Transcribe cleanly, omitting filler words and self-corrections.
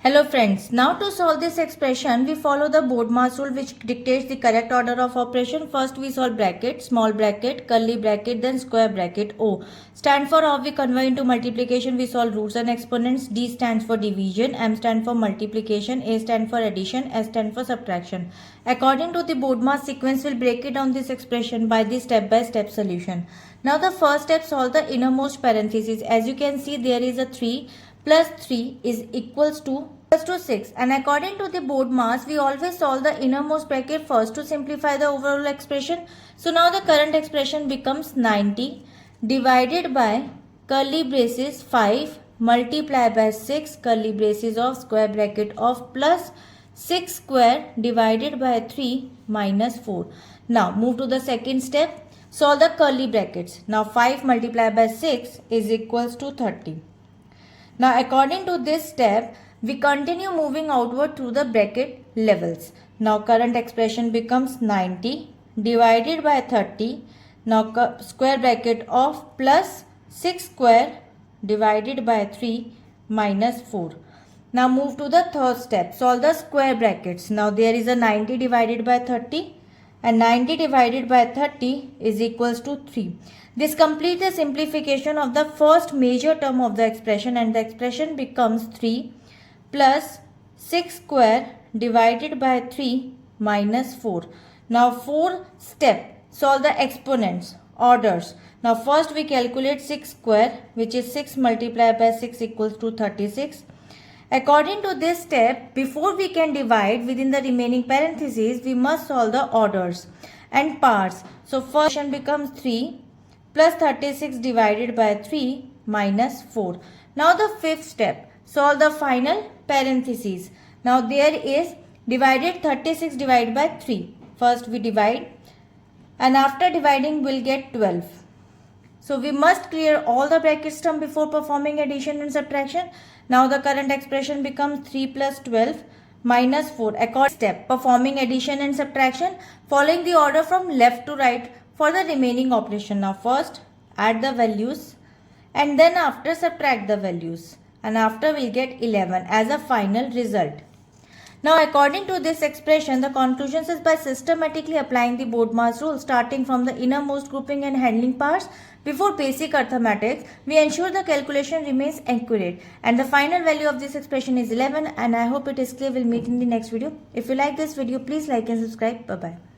Hello friends, now to solve this expression, we follow the BODMAS rule which dictates the correct order of operation. First we solve bracket, small bracket, curly bracket, then square bracket. O stand for how we convert into multiplication, we solve roots and exponents. D stands for division, M stands for multiplication, A stands for addition, S stands for subtraction. According to the BODMAS sequence, we'll break it down this expression by the step-by-step solution. Now the first step, solve the innermost parenthesis. As you can see, there is a 3 plus 3 is equals to 6, and according to the BODMAS we always solve the innermost bracket first to simplify the overall expression. So now the current expression becomes 90 divided by curly braces 5 multiplied by 6 curly braces of square bracket of plus 6 square divided by 3 minus 4. Now move to the second step, solve the curly brackets. Now 5 multiplied by 6 is equals to 30. Now according to this step, we continue moving outward through the bracket levels. Now current expression becomes 90 divided by 30. Now square bracket of plus 6 square divided by 3 minus 4. Now move to the third step, solve the square brackets. Now there is a 90 divided by 30 and 90 divided by 30 is equals to 3. This completes the simplification of the first major term of the expression, and the expression becomes 3 plus 6 square divided by 3 minus 4. Now fourth step, solve the exponents, orders. Now first we calculate 6 square, which is 6 multiplied by 6 equals to 36. According to this step, before we can divide within the remaining parentheses, we must solve the orders and parts. So first becomes 3 plus 36 divided by 3 minus 4. Now the fifth step, solve the final parentheses. Now there is divided 36 divided by 3. First we divide, and after dividing we'll get 12. So we must clear all the brackets term before performing addition and subtraction. Now the current expression becomes 3 plus 12 minus 4. According step, performing addition and subtraction, following the order from left to right for the remaining operation. Now first add the values and then after subtract the values, and after we'll get 11 as a final result. Now according to this expression, the conclusion is by systematically applying the BODMAS rule starting from the innermost grouping and handling parts before basic arithmetic, we ensure the calculation remains accurate, and the final value of this expression is 11, and I hope it is clear. We'll meet in the next video. If you like this video, please like and subscribe. Bye bye.